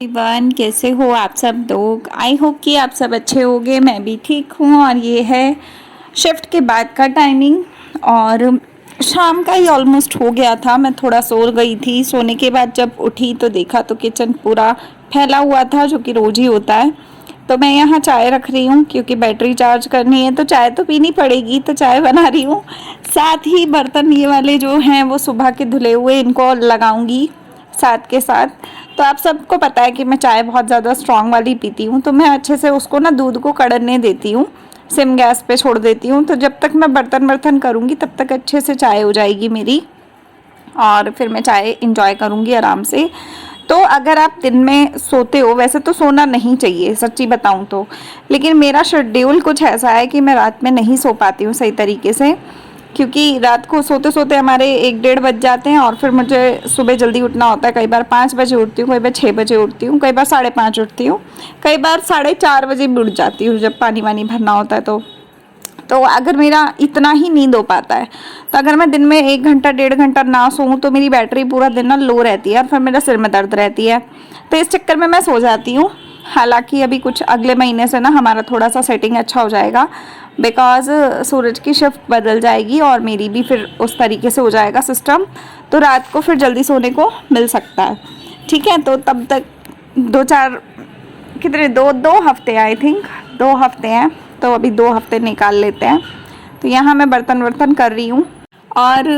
Everyone, कैसे हो आप सब लोग। आई होप कि आप सब अच्छे होंगे। मैं भी ठीक हूँ। और ये है शिफ्ट के बाद का टाइमिंग और शाम का ही ऑलमोस्ट हो गया था। मैं थोड़ा सो गई थी। सोने के बाद जब उठी तो देखा तो किचन पूरा फैला हुआ था, जो कि रोज ही होता है। तो मैं यहाँ चाय रख रही हूँ क्योंकि बैटरी चार्ज करनी है, तो चाय तो पीनी पड़ेगी, तो चाय बना रही हूँ। साथ ही बर्तन ये वाले जो हैं वो सुबह के धुले हुए, इनको लगाऊंगी साथ के साथ। तो आप सबको पता है कि मैं चाय बहुत ज़्यादा स्ट्रॉन्ग वाली पीती हूँ, तो मैं अच्छे से उसको ना दूध को कड़ने देती हूँ, सिम गैस पे छोड़ देती हूँ। तो जब तक मैं बर्तन बर्तन करूँगी तब तक अच्छे से चाय हो जाएगी मेरी, और फिर मैं चाय इंजॉय करूँगी आराम से। तो अगर आप दिन में सोते हो, वैसे तो सोना नहीं चाहिए सच्ची बताऊँ तो, लेकिन मेरा शेड्यूल कुछ ऐसा है कि मैं रात में नहीं सो पाती हूँ सही तरीके से, क्योंकि रात को सोते सोते हमारे 1-1:30 बज जाते हैं और फिर मुझे सुबह जल्दी उठना होता है। कई बार 5 बजे उठती हूँ, कई बार 6 बजे उठती हूँ, कई बार 5:30 उठती हूँ, कई बार 4:30 बजे भी उठ जाती हूँ जब पानी वानी भरना होता है। तो अगर मेरा इतना ही नींद हो पाता है, तो अगर मैं दिन में 1 घंटा 1.5 घंटा ना सोऊं तो मेरी बैटरी पूरा दिन ना लो रहती है और फिर मेरा सिर में दर्द रहती है। तो इस चक्कर में मैं सो जाती हूँ। हालांकि अभी कुछ अगले महीने से ना हमारा थोड़ा सा सेटिंग अच्छा हो जाएगा, बिकॉज सूरज की शिफ्ट बदल जाएगी और मेरी भी फिर उस तरीके से हो जाएगा सिस्टम, तो रात को फिर जल्दी सोने को मिल सकता है। ठीक है, तो तब तक 2-4 कितने 2 हफ्ते, आई थिंक 2 हफ्ते हैं, तो अभी 2 हफ्ते निकाल लेते हैं। तो यहाँ मैं बर्तन वर्तन कर रही हूँ। और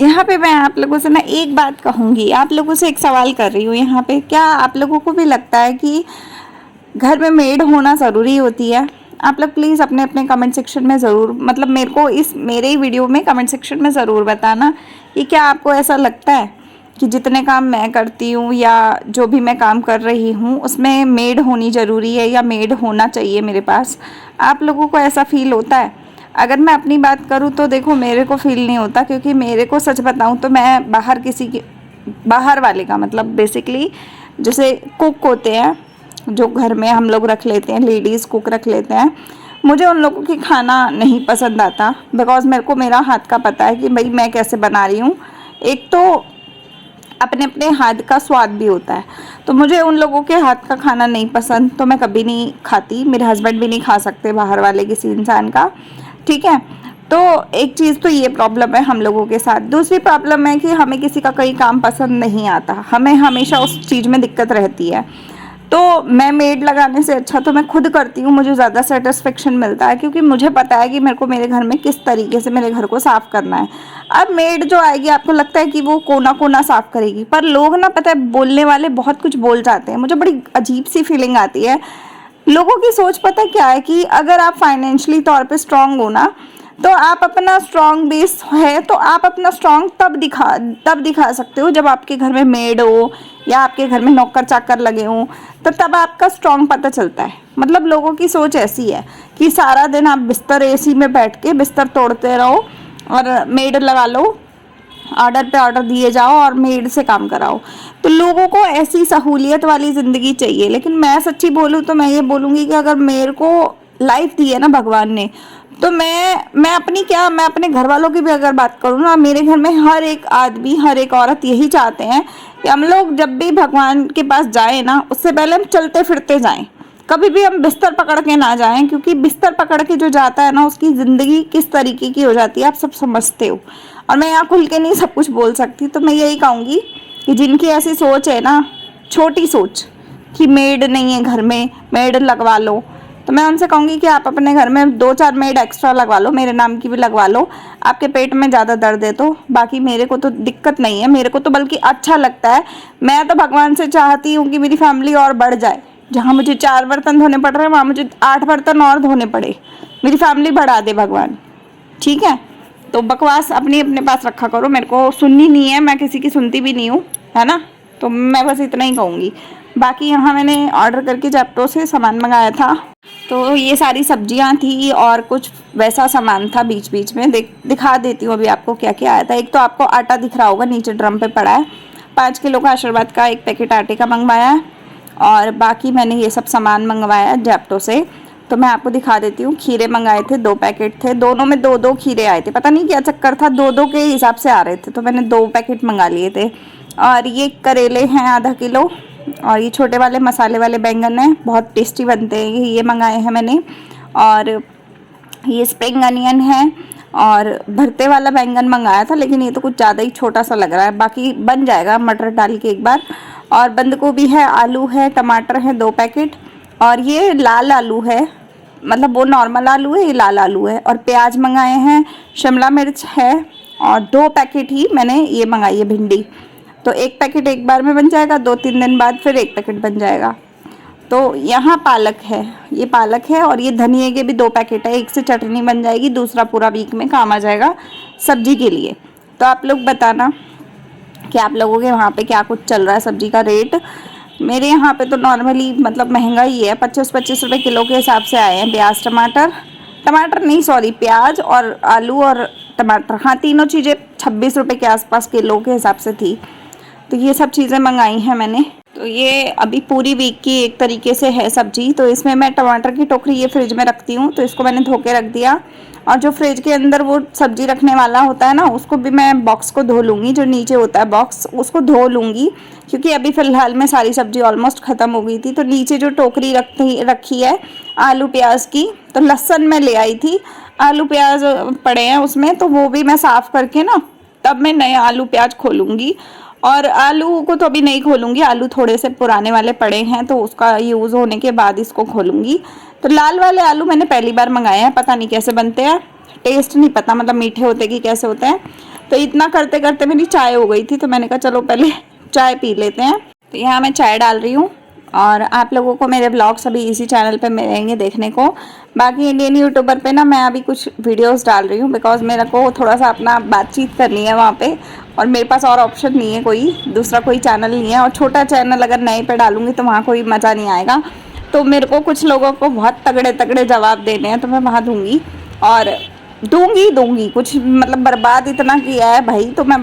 यहाँ पे मैं आप लोगों से ना एक बात कहूँगी, आप लोगों से एक सवाल कर रही हूँ यहाँ पे, क्या आप लोगों को भी लगता है कि घर में मेड होना ज़रूरी होती है? आप लोग प्लीज़ अपने अपने कमेंट सेक्शन में ज़रूर, मतलब मेरे को इस मेरे ही वीडियो में कमेंट सेक्शन में ज़रूर बताना कि क्या आपको ऐसा लगता है कि जितने काम मैं करती हूँ या जो भी मैं काम कर रही हूँ उसमें मेड होनी ज़रूरी है या मेड होना चाहिए मेरे पास। आप लोगों को ऐसा फील होता है? अगर मैं अपनी बात करूँ तो देखो, मेरे को फील नहीं होता, क्योंकि मेरे को सच बताऊँ तो मैं बाहर वाले का मतलब बेसिकली जैसे कुक होते हैं जो घर में हम लोग रख लेते हैं, लेडीज़ कुक रख लेते हैं, मुझे उन लोगों की खाना नहीं पसंद आता। बिकॉज़ मेरे को मेरा हाथ का पता है कि भाई मैं कैसे बना रही हूँ। एक तो अपने अपने हाथ का स्वाद भी होता है, तो मुझे उन लोगों के हाथ का खाना नहीं पसंद, तो मैं कभी नहीं खाती। मेरे हस्बैंड भी नहीं खा सकते बाहर वाले किसी इंसान का। ठीक है, तो एक चीज़ तो ये प्रॉब्लम है हम लोगों के साथ। दूसरी प्रॉब्लम है कि हमें किसी का कोई काम पसंद नहीं आता, हमें हमेशा उस चीज़ में दिक्कत रहती है। तो मैं मेड लगाने से अच्छा तो मैं खुद करती हूँ, मुझे ज़्यादा सेटिस्फेक्शन मिलता है, क्योंकि मुझे पता है कि मेरे को मेरे घर में किस तरीके से मेरे घर को साफ़ करना है। अब मेड जो आएगी आपको लगता है कि वो कोना कोना साफ़ करेगी, पर लोग ना, पता है, बोलने वाले बहुत कुछ बोल जाते हैं। मुझे बड़ी अजीब सी फीलिंग आती है। लोगों की सोच पता है क्या है कि अगर आप फाइनेंशियली तौर पे स्ट्रांग हो ना, तो आप अपना स्ट्रांग बेस है तो आप अपना स्ट्रांग तब दिखा सकते हो जब आपके घर में मेड हो या आपके घर में नौकर चाकर लगे हों, तो तब आपका स्ट्रांग पता चलता है। मतलब लोगों की सोच ऐसी है कि सारा दिन आप बिस्तर एसी में बैठ के बिस्तर तोड़ते रहो और मेड लगा लो, ऑर्डर पे ऑर्डर दिए जाओ और मेड से काम कराओ। तो लोगों को ऐसी सहूलियत वाली ज़िंदगी चाहिए। लेकिन मैं सच्ची बोलूँ तो मैं ये बोलूँगी कि अगर मेरे को लाइफ दी है ना भगवान ने, तो मैं अपनी क्या, मैं अपने घर वालों की भी अगर बात करूँ ना, मेरे घर में हर एक आदमी हर एक औरत यही चाहते हैं कि हम लोग जब भी भगवान के पास जाए ना, उससे पहले हम चलते फिरते जाएं, कभी भी हम बिस्तर पकड़ के ना जाएं। क्योंकि बिस्तर पकड़ के जो जाता है ना, उसकी ज़िंदगी किस तरीके की हो जाती है आप सब समझते हो। और मैं यहाँ खुल के नहीं सब कुछ बोल सकती, तो मैं यही कहूँगी कि जिनकी ऐसी सोच है ना, छोटी सोच, कि मेड नहीं है घर में, मेड लगवा लो, तो मैं उनसे कहूँगी कि आप अपने घर में 2-4 मेड एक्स्ट्रा लगवा लो, मेरे नाम की भी लगवा लो। आपके पेट में ज़्यादा दर्द है तो, बाकी मेरे को तो दिक्कत नहीं है, मेरे को तो बल्कि अच्छा लगता है। मैं तो भगवान से चाहती हूँ कि मेरी फैमिली और बढ़ जाए। जहाँ मुझे 4 बर्तन धोने पड़ रहे हैं वहाँ मुझे 8 बर्तन और धोने पड़े, मेरी फैमिली बढ़ा दे भगवान। ठीक है, तो बकवास अपनी अपने पास रखा करो, मेरे को सुननी नहीं है, मैं किसी की सुनती भी नहीं हूँ, है ना। तो मैं बस इतना ही कहूँगी। बाकी यहाँ मैंने ऑर्डर करके जेप्टो से सामान मंगाया था, तो ये सारी सब्जियां थी और कुछ वैसा सामान था बीच बीच में। दिखा देती हूँ अभी आपको क्या क्या आया था। एक तो आपको आटा दिख रहा होगा नीचे ड्रम पे पड़ा है, 5 किलो का आशीर्वाद का एक पैकेट आटे का मंगवाया है। और बाकी मैंने ये सब सामान मंगवाया है जेप्टो से। तो मैं आपको दिखा देती हूँ। खीरे मंगाए थे, 2 पैकेट थे, दोनों में 2-2 खीरे आए थे, पता नहीं क्या चक्कर था, 2-2 के हिसाब से आ रहे थे, तो मैंने 2 पैकेट मंगा लिए थे। और ये करेले हैं आधा किलो, और ये छोटे वाले मसाले वाले बैंगन हैं, बहुत टेस्टी बनते हैं ये मंगाए हैं मैंने। और ये स्प्रिंग अनियन है और भरते वाला बैंगन मंगाया था, लेकिन ये तो कुछ ज़्यादा ही छोटा सा लग रहा है, बाकी बन जाएगा मटर डाल के एक बार। और बंद गोभी है, आलू है, टमाटर है 2 पैकेट, और ये लाल आलू है, मतलब वो नॉर्मल आलू है, ये लाल आलू है। और प्याज मंगाए हैं, शिमला मिर्च है, और 2 पैकेट ही मैंने ये मंगाई है भिंडी। तो 1 पैकेट एक बार में बन जाएगा, 2-3 दिन बाद फिर 1 पैकेट बन जाएगा। तो यहाँ पालक है, ये पालक है, और ये धनिए के भी 2 पैकेट है, एक से चटनी बन जाएगी, दूसरा पूरा वीक में काम आ जाएगा सब्जी के लिए। तो आप लोग बताना कि आप लोगों के वहाँ पे क्या कुछ चल रहा है सब्जी का रेट। मेरे यहाँ पे तो नॉर्मली मतलब महंगा ही है, 25-25 रुपये किलो के हिसाब से आए हैं प्याज टमाटर नहीं सॉरी प्याज और आलू और टमाटर, हाँ तीनों चीज़ें 26 रुपये के आसपास किलो के हिसाब से थी। तो ये सब चीज़ें मंगाई हैं मैंने। तो ये अभी पूरी वीक की एक तरीके से है सब्जी। तो इसमें मैं टमाटर की टोकरी ये फ्रिज में रखती हूँ, तो इसको मैंने धो के रख दिया। और जो फ्रिज के अंदर वो सब्जी रखने वाला होता है ना, उसको भी मैं बॉक्स को धो लूँगी, जो नीचे होता है बॉक्स उसको धो लूँगी, क्योंकि अभी फ़िलहाल में सारी सब्जी ऑलमोस्ट ख़त्म हो गई थी। तो नीचे जो टोकरी रखी है आलू प्याज की, तो लहसुन मैं ले आई थी, आलू प्याज पड़े हैं उसमें, तो वो भी मैं साफ़ करके ना तब मैं नए आलू प्याज खोलूँगी। और आलू को तो अभी नहीं खोलूँगी, आलू थोड़े से पुराने वाले पड़े हैं, तो उसका यूज़ होने के बाद इसको खोलूँगी। तो लाल वाले आलू मैंने पहली बार मंगाए हैं, पता नहीं कैसे बनते हैं, टेस्ट नहीं पता, मतलब मीठे होते कि कैसे होते हैं। तो इतना करते करते मेरी चाय हो गई थी, तो मैंने कहा चलो पहले चाय पी लेते हैं। तो यहाँ मैं चाय डाल रही हूँ, और आप लोगों को मेरे ब्लॉग्स अभी इसी चैनल पे मिलेंगे देखने को। बाकी इंडियन यूट्यूबर पे ना मैं अभी कुछ वीडियोस डाल रही हूँ, बिकॉज मेरे को थोड़ा सा अपना बातचीत करनी है वहाँ पे, और मेरे पास और ऑप्शन नहीं है, कोई दूसरा कोई चैनल नहीं है। और छोटा चैनल अगर नए पे डालूँगी तो वहाँ कोई मज़ा नहीं आएगा। तो मेरे को कुछ लोगों को बहुत तगड़े तगड़े जवाब देने हैं, तो मैं वहाँ दूँगी, और दूँगी कुछ, मतलब बर्बाद इतना किया है भाई, तो मैं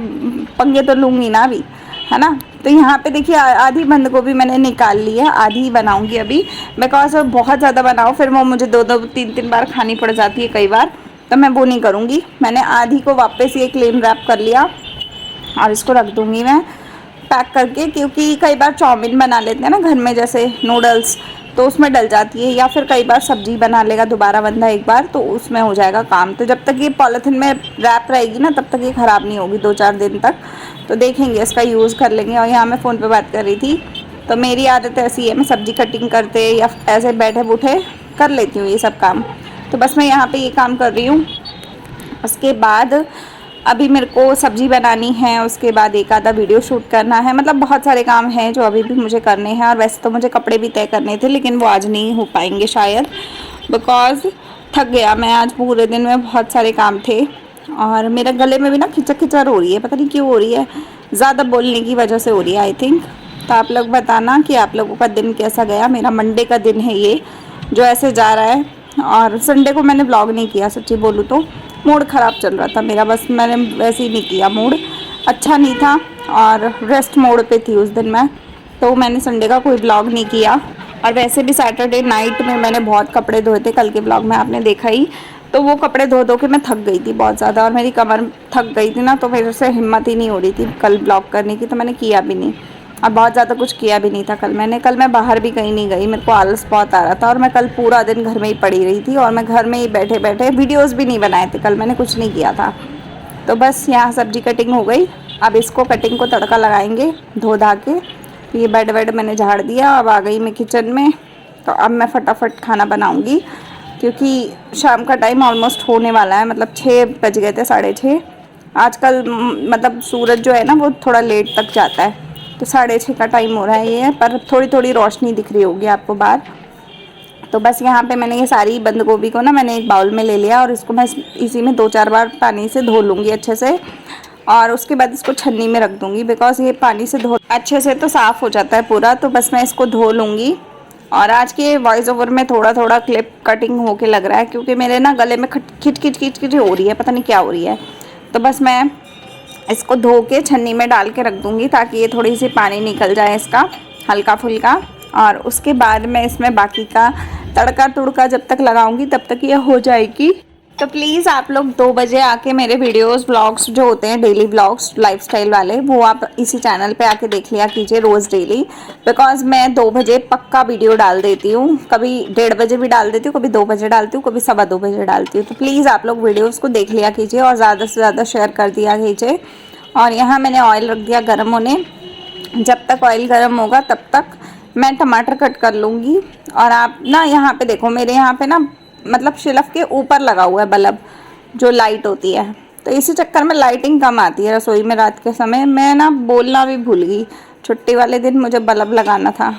पंगे तो लूँगी ना अभी, है ना। तो यहाँ पे देखिए आधी बंद गोभी मैंने निकाल ली है, आधी ही बनाऊंगी अभी, बिकॉज बहुत ज़्यादा बनाओ फिर वो मुझे 2-3 बार खानी पड़ जाती है कई बार, तो मैं वो नहीं करूँगी। मैंने आधी को वापस ये क्लीन रैप कर लिया, और इसको रख दूँगी मैं पैक करके, क्योंकि कई बार चाउमीन बना लेते हैं ना घर में, जैसे नूडल्स, तो उसमें डल जाती है, या फिर कई बार सब्जी बना लेगा दोबारा बंदा एक बार, तो उसमें हो जाएगा काम। तो जब तक ये पॉलीथिन में रैप रहेगी ना, तब तक ये ख़राब नहीं होगी 2-4 दिन तक। तो देखेंगे, इसका यूज़ कर लेंगे। और यहाँ मैं फ़ोन पे बात कर रही थी, तो मेरी आदत ऐसी है, मैं सब्ज़ी कटिंग करते या ऐसे बैठे बूठे कर लेती हूँ ये सब काम। तो बस मैं यहाँ पे ये काम कर रही हूँ। उसके बाद अभी मेरे को सब्ज़ी बनानी है, उसके बाद एक आधा वीडियो शूट करना है, मतलब बहुत सारे काम हैं जो अभी भी मुझे करने हैं। और वैसे तो मुझे कपड़े भी तय करने थे, लेकिन वो आज नहीं हो पाएंगे शायद, बिकॉज़ थक गया मैं आज पूरे दिन में, बहुत सारे काम थे। और मेरे गले में भी ना खिचक खिचर हो रही है, पता नहीं क्यों हो रही है, ज़्यादा बोलने की वजह से हो रही है आई थिंक। तो आप लोग बताना कि आप लोगों का दिन कैसा गया। मेरा मंडे का दिन है ये जो ऐसे जा रहा है। और संडे को मैंने व्लॉग नहीं किया, सच्ची बोलूँ तो मूड ख़राब चल रहा था मेरा, बस मैंने वैसे ही नहीं किया, मूड अच्छा नहीं था और रेस्ट मोड पे थी उस दिन मैं, तो मैंने संडे का कोई व्लॉग नहीं किया। और वैसे भी सैटरडे नाइट में मैंने बहुत कपड़े धोए थे, कल के व्लॉग में आपने देखा ही, तो वो कपड़े धो धो के मैं थक गई थी बहुत ज़्यादा, और मेरी कमर थक गई थी ना, तो मेरे से हिम्मत ही नहीं हो रही थी कल ब्लॉग करने की, तो मैंने किया भी नहीं। और बहुत ज़्यादा कुछ किया भी नहीं था कल मैं बाहर भी कहीं नहीं गई, मेरे को आलस बहुत आ रहा था, और मैं कल पूरा दिन घर में ही पड़ी रही थी, और मैं घर में ही बैठे बैठे वीडियोज़ भी नहीं बनाए थे कल, मैंने कुछ नहीं किया था। तो बस यहाँ सब्जी कटिंग हो गई, अब इसको कटिंग को तड़का लगाएंगे धो धा के। ये बेड वेड मैंने झाड़ दिया, अब आ गई मैं किचन में। तो अब मैं फटाफट खाना बनाऊँगी, क्योंकि शाम का टाइम ऑलमोस्ट होने वाला है, मतलब 6 बज गए थे, 6:30। आजकल मतलब सूरज जो है ना वो थोड़ा लेट तक जाता है, तो 6:30 का टाइम हो रहा है ये, पर थोड़ी थोड़ी रोशनी दिख रही होगी आपको बाहर। तो बस यहाँ पे मैंने ये सारी बंद गोभी को ना मैंने एक बाउल में ले लिया, और इसको मैं इसी में 2-4 बार पानी से धो लूँगी अच्छे से, और उसके बाद इसको छन्नी में रख दूँगी, बिकॉज़ ये पानी से धो अच्छे से तो साफ़ हो जाता है पूरा। तो बस मैं इसको धो लूँगी। और आज के वॉइस ओवर में थोड़ा थोड़ा क्लिप कटिंग होके लग रहा है, क्योंकि मेरे ना गले में खिच खिच खिच खिच हो रही है, पता नहीं क्या हो रही है। तो बस मैं इसको धो के छन्नी में डाल के रख दूँगी, ताकि ये थोड़ी सी पानी निकल जाए इसका हल्का फुल्का। और उसके बाद मैं इसमें बाकी का तड़का तुड़का जब तक लगाऊंगी तब तक ये हो जाएगी। तो प्लीज़ आप लोग 2 बजे आके मेरे वीडियोस व्लॉग्स जो होते हैं डेली व्लॉग्स लाइफस्टाइल वाले, वो आप इसी चैनल पे आके देख लिया कीजिए रोज़ डेली। बिकॉज मैं 2 बजे पक्का वीडियो डाल देती हूँ, कभी 1:30 बजे भी डाल देती हूँ, कभी 2 बजे डालती हूँ, कभी 2:15 बजे डालती हूँ। तो प्लीज़ आप लोग वीडियोज़ को देख लिया कीजिए और ज़्यादा से ज़्यादा शेयर कर दिया कीजिए। और यहाँ मैंने ऑयल रख दिया गर्म होने। जब तक ऑयल गर्म होगा तब तक मैं टमाटर कट कर लूँगी। और आप ना यहाँ पे देखो, मेरे यहाँ पे ना मतलब शेल्फ के ऊपर लगा हुआ है बल्ब, जो लाइट होती है, तो इसी चक्कर में लाइटिंग कम आती है रसोई में रात के समय। मैं ना बोलना भी भूल गई, छुट्टी वाले दिन मुझे बल्ब लगाना था,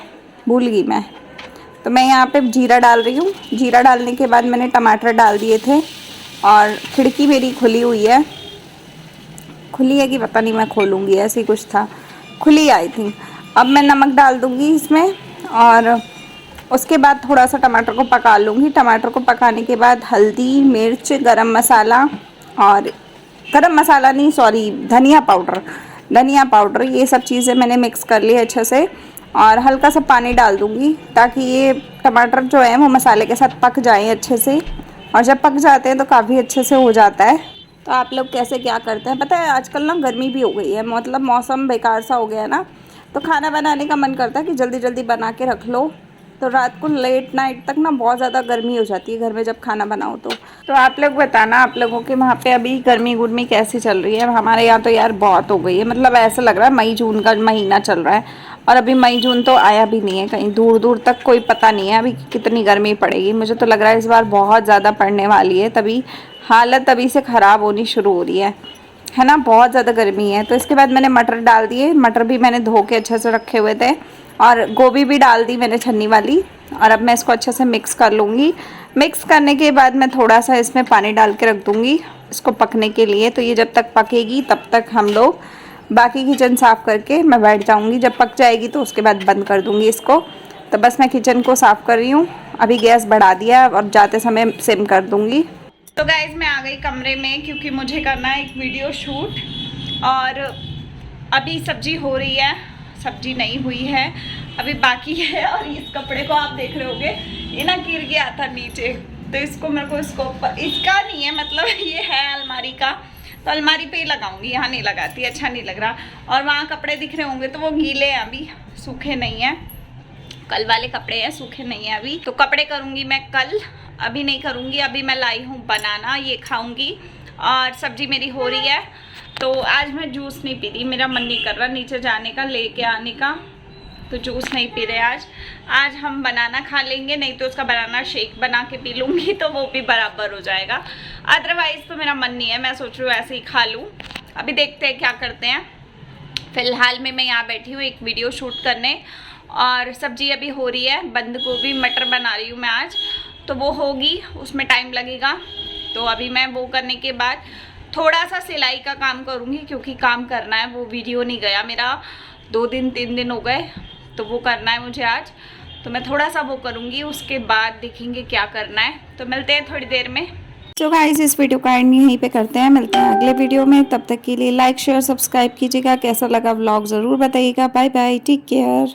भूल गई मैं। तो मैं यहाँ पे जीरा डाल रही हूँ। जीरा डालने के बाद मैंने टमाटर डाल दिए थे। और खिड़की मेरी खुली हुई है, खुली है कि पता नहीं, मैं खोलूँगी, ऐसे ही कुछ था, खुली आई थी। अब मैं नमक डाल दूँगी इसमें और उसके बाद थोड़ा सा टमाटर को पका लूँगी। टमाटर को पकाने के बाद हल्दी, मिर्च, गरम मसाला, और गरम मसाला नहीं सॉरी धनिया पाउडर, ये सब चीज़ें मैंने मिक्स कर ली अच्छे से। और हल्का सा पानी डाल दूँगी ताकि ये टमाटर जो है वो मसाले के साथ पक जाएँ अच्छे से। और जब पक जाते हैं तो काफ़ी अच्छे से हो जाता है। तो आप लोग कैसे क्या करते हैं पता है, आजकल ना गर्मी भी हो गई है, मतलब मौसम बेकार सा हो गया है ना, तो खाना बनाने का मन करता है कि जल्दी जल्दी बना के रख लो। तो रात को लेट नाइट तक ना बहुत ज़्यादा गर्मी हो जाती है घर में जब खाना बनाओ तो आप लोग बताना, आप लोगों के वहाँ पे अभी गर्मी गुर्मी कैसी चल रही है। हमारे यहाँ तो यार बहुत हो गई है, मतलब ऐसा लग रहा है मई जून का महीना चल रहा है और अभी मई जून तो आया भी नहीं है, कहीं दूर दूर तक कोई पता नहीं है अभी कितनी गर्मी पड़ेगी। मुझे तो लग रहा है इस बार बहुत ज़्यादा पड़ने वाली है, तभी हालत अभी से ख़राब होनी शुरू हो रही है ना, बहुत ज़्यादा गर्मी है। तो इसके बाद मैंने मटर डाल दिए, मटर भी मैंने धो के अच्छे से रखे हुए थे, और गोभी भी डाल दी मैंने छन्नी वाली। और अब मैं इसको अच्छे से मिक्स कर लूँगी। मिक्स करने के बाद मैं थोड़ा सा इसमें पानी डाल के रख दूँगी इसको पकने के लिए। तो ये जब तक पकेगी तब तक हम लोग बाकी किचन साफ़ करके मैं बैठ जाऊँगी। जब पक जाएगी तो उसके बाद बंद कर दूँगी इसको। तो बस मैं किचन को साफ़ कर रही हूँ, अभी गैस बढ़ा दिया और जाते समय सिम कर दूँगी। तो गाइज़ मैं आ गई कमरे में क्योंकि मुझे करना है एक वीडियो शूट। और अभी सब्जी हो रही है, सब्जी नहीं हुई है अभी बाकी है। और इस कपड़े को आप देख रहे होगे, ये ना गिर गया था नीचे, तो इसको मेरे को इसका नहीं है, मतलब ये है अलमारी का, तो अलमारी पे ही लगाऊंगी, यहाँ नहीं लगाती, अच्छा नहीं लग रहा। और वहाँ कपड़े दिख रहे होंगे तो वो गीले हैं, अभी सूखे नहीं हैं, कल वाले कपड़े हैं, सूखे नहीं हैं अभी। तो कपड़े करूँगी मैं कल, अभी नहीं करूँगी। अभी मैं लाई हूँ बनाना, ये खाऊँगी। और सब्जी मेरी हो रही है। तो आज मैं जूस नहीं पी रही, मेरा मन नहीं कर रहा नीचे जाने का लेके आने का, तो जूस नहीं पी रहे आज हम बनाना खा लेंगे, नहीं तो उसका बनाना शेक बना के पी लूँगी, तो वो भी बराबर हो जाएगा। अदरवाइज़ तो मेरा मन नहीं है, मैं सोच रही हूँ ऐसे ही खा लूँ। अभी देखते हैं क्या करते हैं। फ़िलहाल में मैं यहाँ बैठी हूँ एक वीडियो शूट करने, और सब्जी अभी हो रही है, बंद गोभी मटर बना रही हूँ मैं आज, तो वो होगी, उसमें टाइम लगेगा। तो अभी मैं वो करने के बाद थोड़ा सा सिलाई का काम करूँगी, क्योंकि काम करना है, वो वीडियो नहीं गया मेरा, 2 दिन 3 दिन हो गए, तो वो करना है मुझे आज। तो मैं थोड़ा सा वो करूँगी, उसके बाद देखेंगे क्या करना है। तो मिलते हैं थोड़ी देर में। तो गाइस इस वीडियो का एंड यहीं पे करते हैं, मिलते हैं अगले वीडियो में। तब तक के लिए लाइक शेयर सब्सक्राइब कीजिएगा। कैसा लगा व्लॉग ज़रूर बताइएगा। Bye bye, take care.